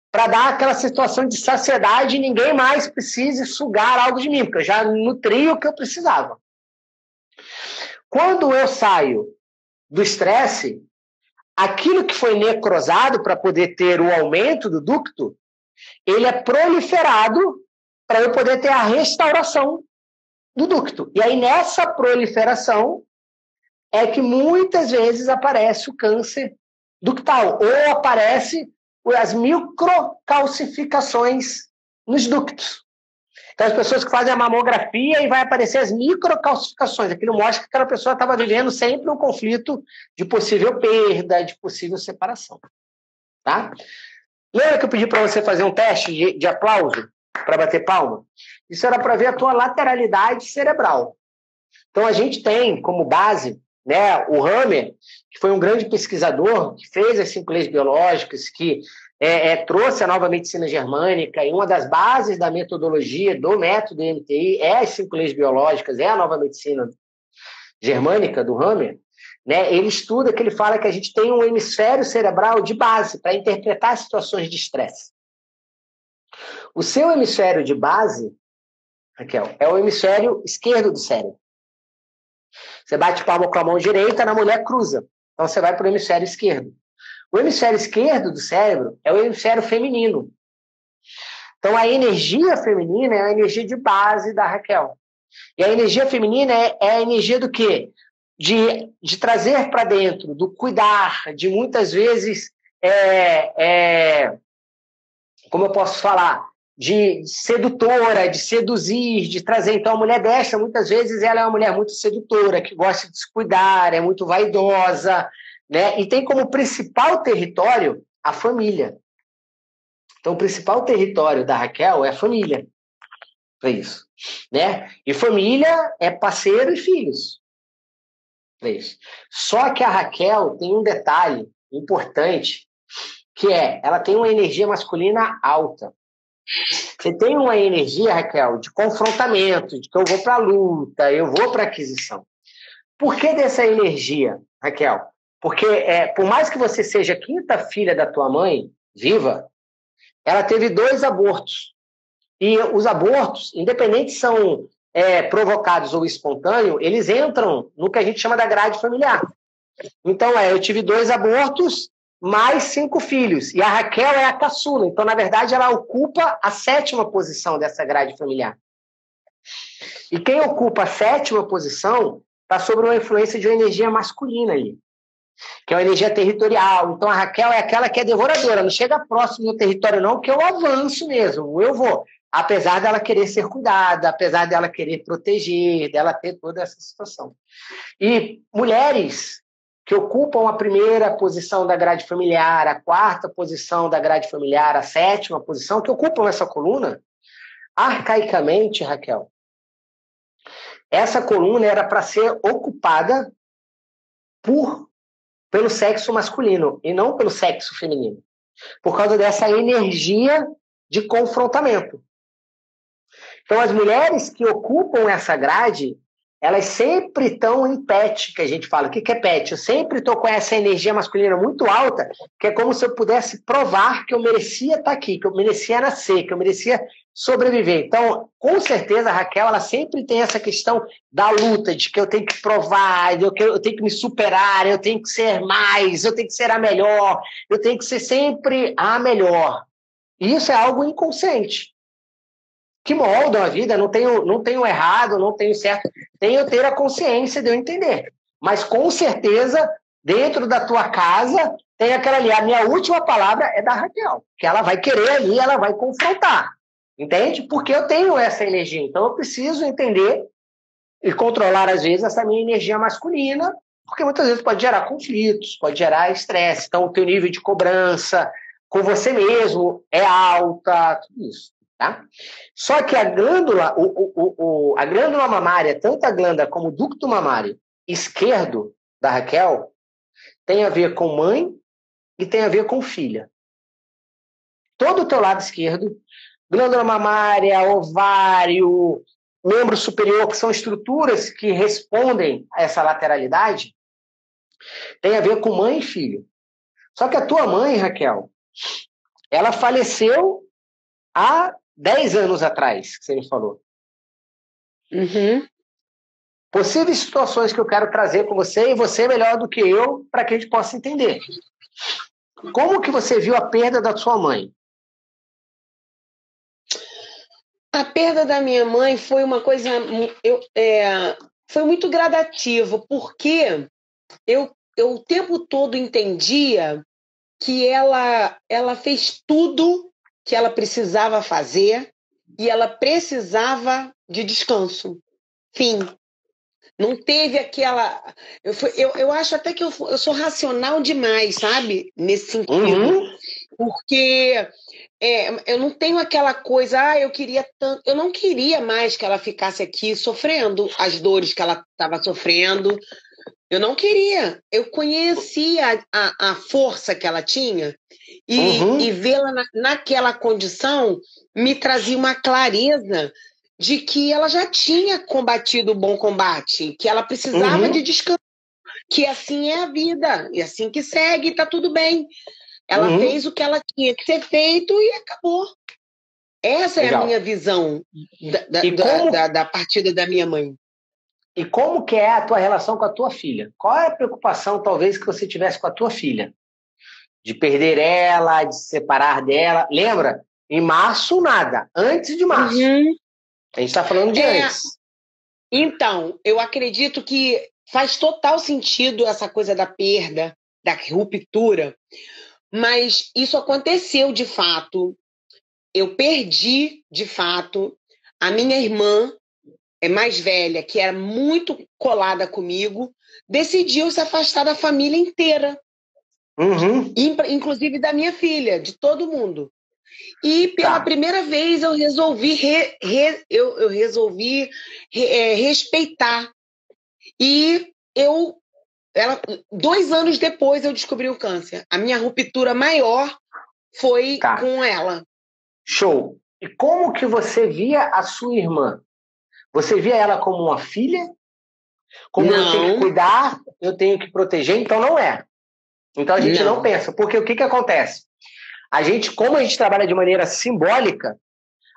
A: para dar aquela situação de saciedade e ninguém mais precise sugar algo de mim, porque eu já nutri o que eu precisava. Quando eu saio do estresse, aquilo que foi necrosado para poder ter o aumento do ducto, ele é proliferado para eu poder ter a restauração do ducto. E aí, nessa proliferação, é que muitas vezes aparece o câncer ductal, ou aparece as microcalcificações nos ductos. Então, as pessoas que fazem a mamografia e vai aparecer as microcalcificações. Aquilo mostra que aquela pessoa estava vivendo sempre um conflito de possível perda, de possível separação. Tá? Lembra que eu pedi para você fazer um teste de aplauso para bater palma? Isso era para ver a tua lateralidade cerebral. Então, a gente tem como base, né, o Hammer, que foi um grande pesquisador, que fez as 5 leis biológicas, que trouxe a nova medicina germânica, e uma das bases da metodologia, do método MTI, é as 5 leis biológicas, é a nova medicina germânica do Hammer, né? Ele estuda que ele fala que a gente tem um hemisfério cerebral de base para interpretar situações de estresse. O seu hemisfério de base, Raquel, é o hemisfério esquerdo do cérebro. Você bate palma com a mão direita, na mulher cruza. Então você vai para o hemisfério esquerdo. O hemisfério esquerdo do cérebro é o hemisfério feminino. Então, a energia feminina é a energia de base da Raquel. E a energia feminina é a energia do quê? De trazer para dentro, do cuidar, de muitas vezes, como eu posso falar, de sedutora, de seduzir, de trazer. Então, a mulher dessa, muitas vezes, ela é uma mulher muito sedutora, que gosta de se cuidar, é muito vaidosa, né? E tem como principal território a família. Então, o principal território da Raquel é a família. Para isso, né? E família é parceiro e filhos. Para isso. Só que a Raquel tem um detalhe importante, que ela tem uma energia masculina alta. Você tem uma energia, Raquel, de confrontamento, de que eu vou para a luta, eu vou para a aquisição. Por que dessa energia, Raquel? Porque, por mais que você seja a 5ª filha da tua mãe, viva, ela teve 2 abortos. E os abortos, independente se são provocados ou espontâneos, eles entram no que a gente chama da grade familiar. Então, eu tive 2 abortos, mais 5 filhos. E a Raquel é a caçula. Então, na verdade, ela ocupa a 7ª posição dessa grade familiar. E quem ocupa a 7ª posição está sob uma influência de uma energia masculina ali, que é uma energia territorial. Então, a Raquel é aquela que é devoradora, não chega próximo do território não, que eu avanço mesmo, eu vou. Apesar dela querer ser cuidada, apesar dela querer proteger, dela ter toda essa situação. E mulheres que ocupam a 1ª posição da grade familiar, a 4ª posição da grade familiar, a 7ª posição, que ocupam essa coluna, arcaicamente, Raquel, essa coluna era para ser ocupada pelo sexo masculino e não pelo sexo feminino, por causa dessa energia de confrontamento. Então, as mulheres que ocupam essa grade, elas sempre estão em pet, que a gente fala. O que é pet? Eu sempre estou com essa energia masculina muito alta, que é como se eu pudesse provar que eu merecia estar aqui, que eu merecia nascer, que eu merecia sobreviver. Então, com certeza, a Raquel, ela sempre tem essa questão da luta, de que eu tenho que provar, eu tenho que me superar, eu tenho que ser mais, eu tenho que ser a melhor, eu tenho que ser sempre a melhor. E isso é algo inconsciente, que moldam a vida. Não tenho errado, não tenho certo, tenho ter a consciência de eu entender. Mas, com certeza, dentro da tua casa, tem aquela ali. A minha última palavra é da Raquel, que ela vai querer ali, ela vai confrontar. Entende? Porque eu tenho essa energia. Então, eu preciso entender e controlar, às vezes, essa minha energia masculina, porque muitas vezes pode gerar conflitos, pode gerar estresse. Então, o teu nível de cobrança com você mesmo é alta, tudo isso. Tá? Só que a glândula, a glândula mamária, tanto a glândula como o ducto mamário esquerdo da Raquel tem a ver com mãe e tem a ver com filha. Todo o teu lado esquerdo, glândula mamária, ovário, membro superior, que são estruturas que respondem a essa lateralidade, tem a ver com mãe e filho. Só que a tua mãe, Raquel, ela faleceu há 10 anos atrás, que você me falou.
B: Uhum.
A: Possíveis situações que eu quero trazer com você, e você é melhor do que eu, para que a gente possa entender. Como que você viu a perda da sua mãe?
B: A perda da minha mãe foi uma coisa... foi muito gradativo, porque eu o tempo todo entendia que ela fez tudo que ela precisava fazer e ela precisava de descanso. Fim. Não teve aquela... Eu acho até que eu sou racional demais, sabe? Nesse sentido.
A: Uhum.
B: Porque eu não tenho aquela coisa, eu queria tanto... Eu não queria mais que ela ficasse aqui sofrendo as dores que ela estava sofrendo. Eu não queria. Eu conhecia a força que ela tinha e vê-la naquela condição me trazia uma clareza de que ela já tinha combatido o bom combate, que ela precisava de descanso, que assim é a vida, e assim que segue, tá tudo bem. Ela fez o que ela tinha que ser feito e acabou. Essa é a minha visão da partida da minha mãe.
A: E como que é a tua relação com a tua filha? Qual é a preocupação, talvez, que você tivesse com a tua filha? De perder ela, de se separar dela. Lembra? Em março, nada. Antes de março. A gente está falando de antes.
B: Então, eu acredito que faz total sentido essa coisa da perda, da ruptura, mas isso aconteceu de fato. Eu perdi, de fato, a minha irmã mais velha, que era muito colada comigo, decidiu se afastar da família inteira. Inclusive da minha filha, de todo mundo. E pela primeira vez eu resolvi respeitar. E 2 anos depois eu descobri o câncer. A minha ruptura maior foi com ela.
A: Show. E como que você via a sua irmã? Você via ela como uma filha? Como eu tenho que cuidar, eu tenho que proteger? Então não é. Então a gente não pensa. Porque o que acontece? Como a gente trabalha de maneira simbólica,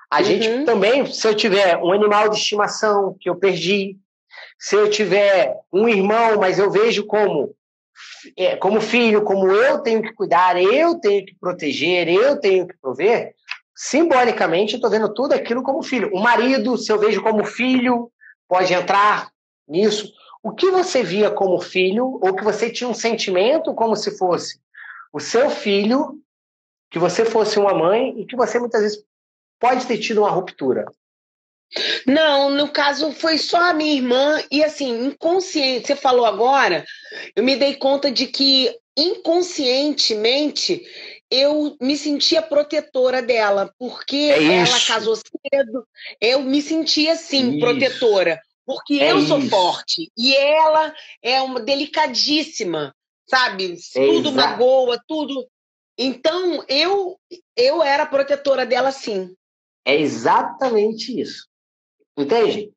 A: a gente também, se eu tiver um animal de estimação que eu perdi, se eu tiver um irmão, mas eu vejo como filho, como eu tenho que cuidar, eu tenho que proteger, eu tenho que prover, simbolicamente eu estou vendo tudo aquilo como filho. O marido, se eu vejo como filho, pode entrar nisso. O que você via como filho, ou que você tinha um sentimento como se fosse o seu filho, que você fosse uma mãe e que você muitas vezes pode ter tido uma ruptura?
B: Não, no caso foi só a minha irmã e assim, inconsciente, você falou agora, eu me dei conta de que inconscientemente eu me sentia protetora dela, porque ela casou cedo, eu me sentia assim, protetora, porque eu sou forte e ela é uma delicadíssima, sabe? Tudo magoa, tudo. Então, eu era protetora dela, sim.
A: É exatamente isso. Entende?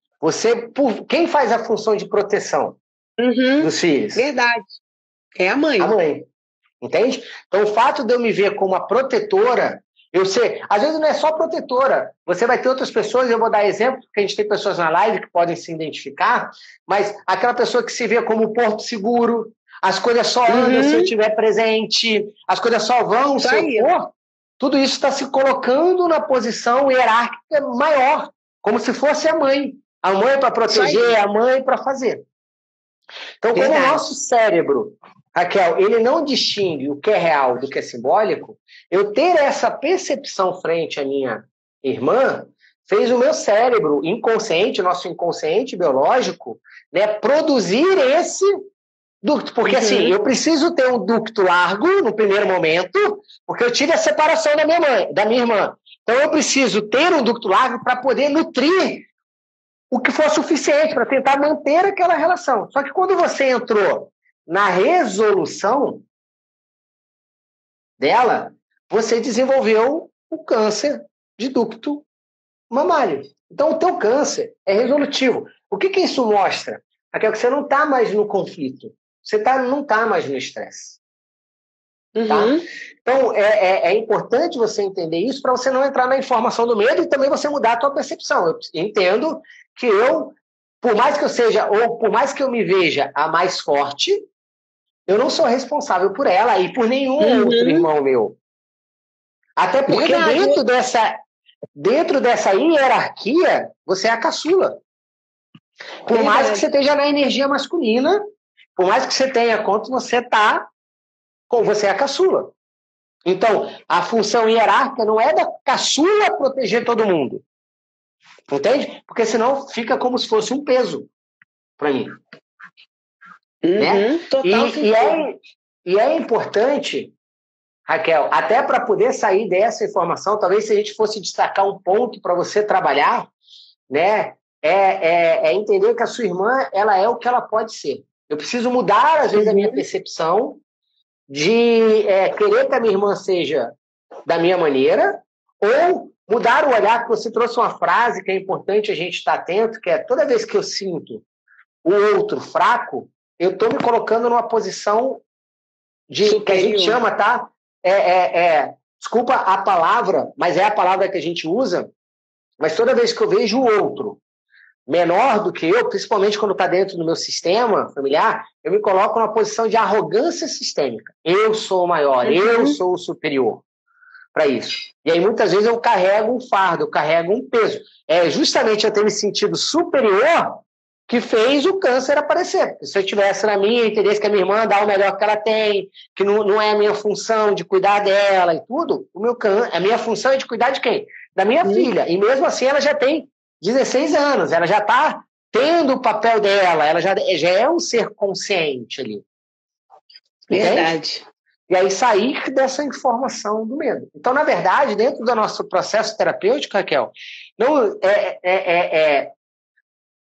A: Quem faz a função de proteção dos filhos?
B: Verdade. É a mãe.
A: A mãe. Entende? Então, o fato de eu me ver como uma protetora, eu sei, às vezes não é só protetora, você vai ter outras pessoas, eu vou dar exemplo, porque a gente tem pessoas na live que podem se identificar, mas aquela pessoa que se vê como um porto seguro, as coisas só andam se eu estiver presente, as coisas só vão se eu for, tudo isso está se colocando na posição hierárquica maior, como se fosse a mãe. A mãe para proteger, a mãe para fazer. Então, como o nosso cérebro, Raquel, ele não distingue o que é real do que é simbólico, eu ter essa percepção frente à minha irmã fez o meu cérebro inconsciente, nosso inconsciente biológico, né, produzir esse ducto. Porque assim, eu preciso ter um ducto largo no primeiro momento, porque eu tive a separação da minha irmã. Então eu preciso ter um ducto largo para poder nutrir o que for suficiente para tentar manter aquela relação. Só que quando você entrou na resolução dela, você desenvolveu o câncer de ducto mamário. Então, o teu câncer é resolutivo. O que isso mostra? É que você não está mais no conflito. Você não está mais no estresse.
B: Uhum.
A: Tá? Então, é importante você entender isso para você não entrar na informação do medo e também você mudar a tua percepção. Eu entendo que por mais que eu seja, ou por mais que eu me veja a mais forte, eu não sou responsável por ela e por nenhum outro irmão meu. Até porque dentro dessa hierarquia, você é a caçula. Por mais que você esteja na energia masculina, por mais que você tenha quanto você está, você é a caçula. Então, a função hierárquica não é da caçula proteger todo mundo. Entende? Porque senão fica como se fosse um peso para mim. Né?
B: Total
A: e é importante, Raquel, até para poder sair dessa informação, talvez se a gente fosse destacar um ponto para você trabalhar, né, é entender que a sua irmã ela é o que ela pode ser. Eu preciso mudar, às vezes, a minha percepção de querer que a minha irmã seja da minha maneira, ou mudar o olhar, que você trouxe uma frase que é importante a gente estar atento, que é toda vez que eu sinto o outro fraco, eu estou me colocando numa posição de que a gente chama, tá? Desculpa a palavra, mas é a palavra que a gente usa, mas toda vez que eu vejo o outro menor do que eu, principalmente quando está dentro do meu sistema familiar, eu me coloco numa posição de arrogância sistêmica. Eu sou o maior, eu sou o superior para isso. E aí muitas vezes eu carrego um fardo, eu carrego um peso. É justamente eu ter me sentido superior que fez o câncer aparecer. Se eu estivesse na minha, entendesse que a minha irmã dá o melhor que ela tem, que não é a minha função de cuidar dela e tudo, a minha função é de cuidar de quem? Da minha filha. E mesmo assim ela já tem 16 anos, ela já está tendo o papel dela, ela já é um ser consciente ali.
B: Verdade.
A: Entende? E aí sair dessa informação do medo. Então, na verdade, dentro do nosso processo terapêutico, Raquel, não,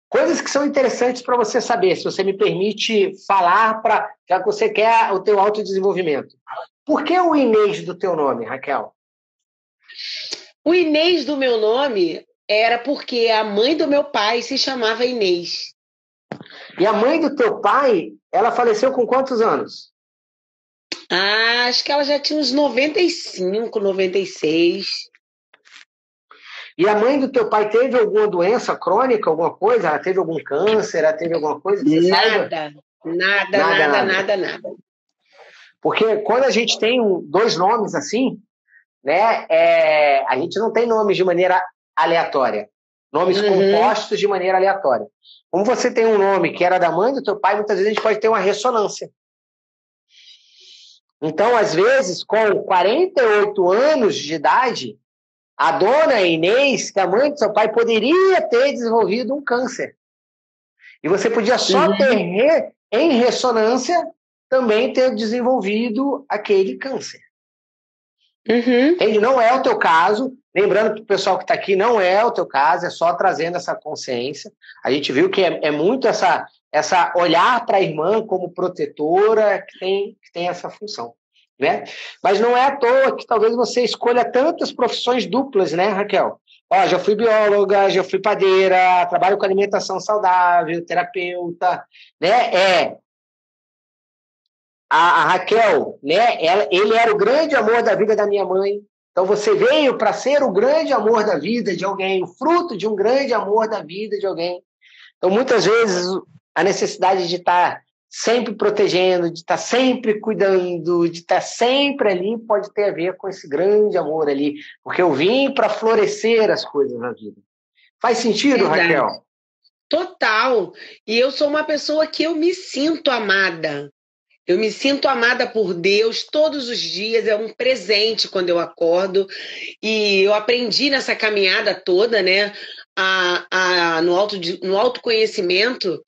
A: coisas que são interessantes para você saber, se você me permite falar, já que você quer o teu autodesenvolvimento. Por que o Inês do teu nome, Raquel?
B: O Inês do meu nome era porque a mãe do meu pai se chamava Inês.
A: E a mãe do teu pai, ela faleceu com quantos anos?
B: Acho que ela já tinha uns 95, 96.
A: E a mãe do teu pai teve alguma doença crônica, alguma coisa? Ela teve algum câncer? Ela teve alguma coisa?
B: Nada.
A: Porque quando a gente tem dois nomes assim, né, a gente não tem nomes de maneira aleatória. Nomes compostos de maneira aleatória. Como você tem um nome que era da mãe do teu pai, muitas vezes a gente pode ter uma ressonância. Então, às vezes, com 48 anos de idade, a dona Inês, que é a mãe do seu pai, poderia ter desenvolvido um câncer. E você podia só ter, em ressonância, também ter desenvolvido aquele câncer. Entende? Não é o teu caso. Lembrando para o pessoal que está aqui, não é o teu caso, é só trazendo essa consciência. A gente viu que é muito essa olhar para a irmã como protetora que tem essa função. Né? Mas não é à toa que talvez você escolha tantas profissões duplas, né, Raquel? Já fui bióloga, já fui padeira, trabalho com alimentação saudável, terapeuta, né? A Raquel, né? Ele era o grande amor da vida da minha mãe. Então você veio para ser o grande amor da vida de alguém, o fruto de um grande amor da vida de alguém. Então muitas vezes a necessidade de estar sempre protegendo, de estar sempre cuidando, de estar sempre ali, pode ter a ver com esse grande amor ali, porque eu vim para florescer as coisas na vida. Faz sentido,
B: Verdade.
A: Raquel?
B: Total. E eu sou uma pessoa que eu me sinto amada. Eu me sinto amada por Deus todos os dias, é um presente quando eu acordo. E eu aprendi nessa caminhada toda, né, no autoconhecimento,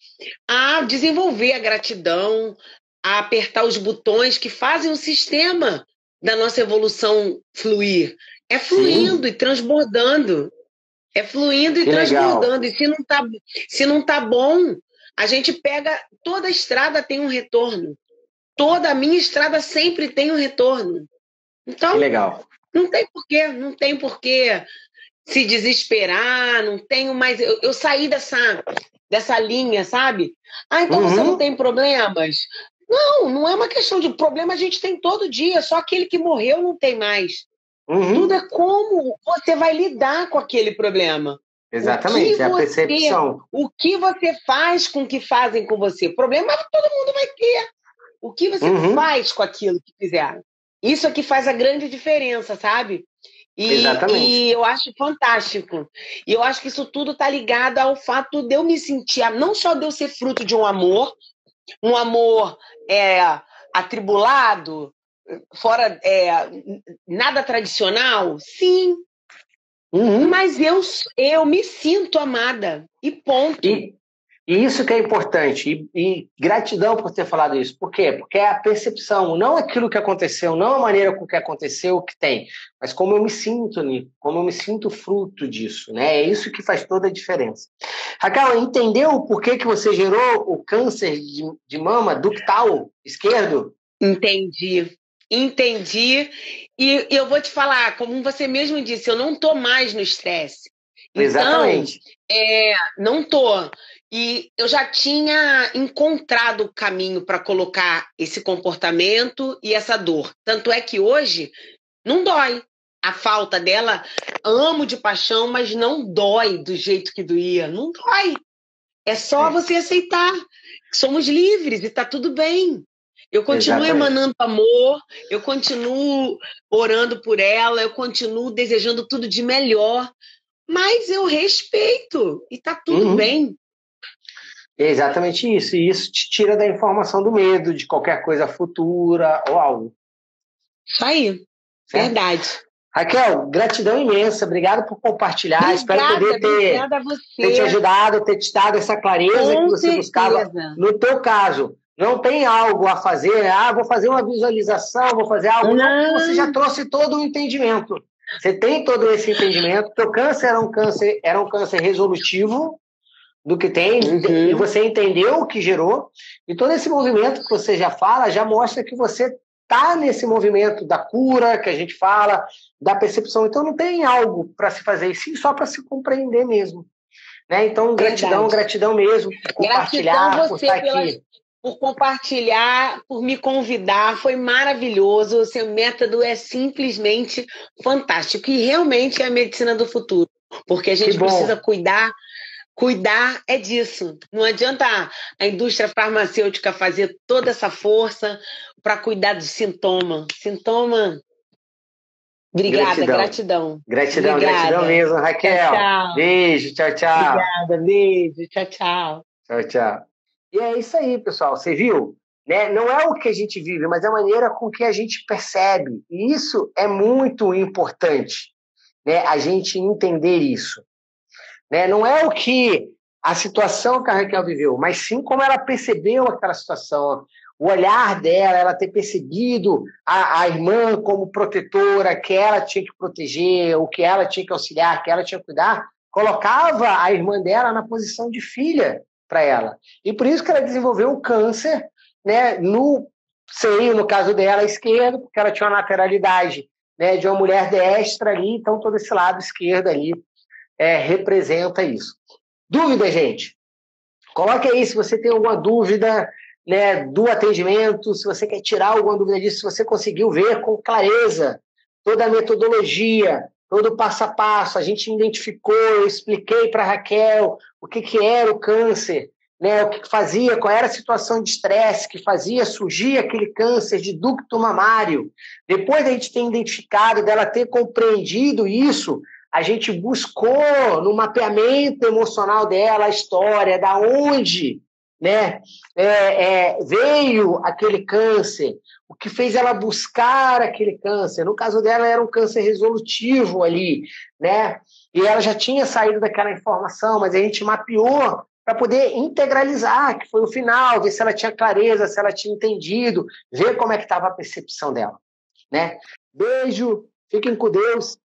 B: a desenvolver a gratidão, a apertar os botões que fazem o sistema da nossa evolução fluir. É fluindo e transbordando. É fluindo e
A: Que legal.
B: transbordando. E se não tá bom, a gente pega. Toda estrada tem um retorno. Toda a minha estrada sempre tem um retorno.
A: Que
B: Então,
A: legal.
B: não tem porquê se desesperar, não tenho mais. Eu saí dessa linha, sabe? Ah, então você não tem problemas? Não, não é uma questão de problema, a gente tem todo dia, só aquele que morreu não tem mais. Tudo é como você vai lidar com aquele problema.
A: Exatamente, é a percepção.
B: O que você faz com o que fazem com você? Problema todo mundo vai ter. O que você faz com aquilo que fizeram? Isso é que faz a grande diferença, sabe? E eu acho fantástico. E eu acho que isso tudo está ligado ao fato de eu me sentir, não só de eu ser fruto de um amor atribulado, fora nada tradicional, sim. Mas eu me sinto amada. E ponto.
A: E isso que é importante. E gratidão por ter falado isso. Por quê? Porque é a percepção, não aquilo que aconteceu, não a maneira com que aconteceu, que tem, mas como eu me sinto ali, como eu me sinto fruto disso, né? É isso que faz toda a diferença. Raquel, entendeu por que você gerou o câncer de mama ductal esquerdo?
B: Entendi. E eu vou te falar, como você mesmo disse, eu não estou mais no estresse.
A: Exatamente.
B: Então, não estou. E eu já tinha encontrado o caminho para colocar esse comportamento e essa dor. Tanto é que hoje não dói. A falta dela, amo de paixão, mas não dói do jeito que doía. Não dói. É só você aceitar que somos livres e está tudo bem. Eu continuo emanando amor, eu continuo orando por ela, eu continuo desejando tudo de melhor, mas eu respeito e está tudo bem.
A: É exatamente isso. E isso te tira da informação do medo de qualquer coisa futura ou algo.
B: Isso aí. Certo? Verdade.
A: Raquel, gratidão imensa. Obrigado por compartilhar. Espero poder ter te ajudado, ter te dado essa clareza que você buscava. No teu caso, não tem algo a fazer. Vou fazer uma visualização, vou fazer algo. Não, você já trouxe todo o entendimento. Você tem todo esse entendimento. Teu câncer era um câncer resolutivo do que tem, e você entendeu o que gerou, e todo esse movimento que você já fala, já mostra que você está nesse movimento da cura, que a gente fala, da percepção. Então não tem algo para se fazer, sim, só para se compreender mesmo. Né? Então, gratidão mesmo por compartilhar, por estar aqui.
B: Por compartilhar, por me convidar, foi maravilhoso. O seu método é simplesmente fantástico, e realmente é a medicina do futuro, porque a gente precisa cuidar é disso. Não adianta a indústria farmacêutica fazer toda essa força para cuidar do sintoma. Obrigada, gratidão.
A: Gratidão mesmo, Raquel.
B: Tchau.
A: Beijo, tchau.
B: Obrigada, beijo, tchau.
A: Tchau. E é isso aí, pessoal. Você viu? Né? Não é o que a gente vive, mas é a maneira com que a gente percebe. E isso é muito importante, né? A gente entender isso. Né? Não é o que a situação que a Raquel viveu, mas sim como ela percebeu aquela situação, o olhar dela, ela ter percebido a irmã como protetora, que ela tinha que proteger, o que ela tinha que auxiliar, que ela tinha que cuidar, colocava a irmã dela na posição de filha para ela. E por isso que ela desenvolveu o câncer, né, no seio, no caso dela, esquerdo, porque ela tinha uma lateralidade, né, de uma mulher destra ali, então todo esse lado esquerdo ali representa isso. Dúvida, gente? Coloque aí se você tem alguma dúvida, né, do atendimento, se você quer tirar alguma dúvida disso, se você conseguiu ver com clareza toda a metodologia, todo o passo a passo, a gente identificou, eu expliquei para a Raquel o que era o câncer, né, o que fazia, qual era a situação de estresse que fazia surgir aquele câncer de ducto mamário. Depois da gente ter identificado, dela ter compreendido isso, a gente buscou no mapeamento emocional dela a história, da onde, né, veio aquele câncer, o que fez ela buscar aquele câncer. No caso dela, era um câncer resolutivo ali, né? E ela já tinha saído daquela informação, mas a gente mapeou para poder integralizar, que foi o final, ver se ela tinha clareza, se ela tinha entendido, ver como é que estava a percepção dela, né? Beijo, fiquem com Deus.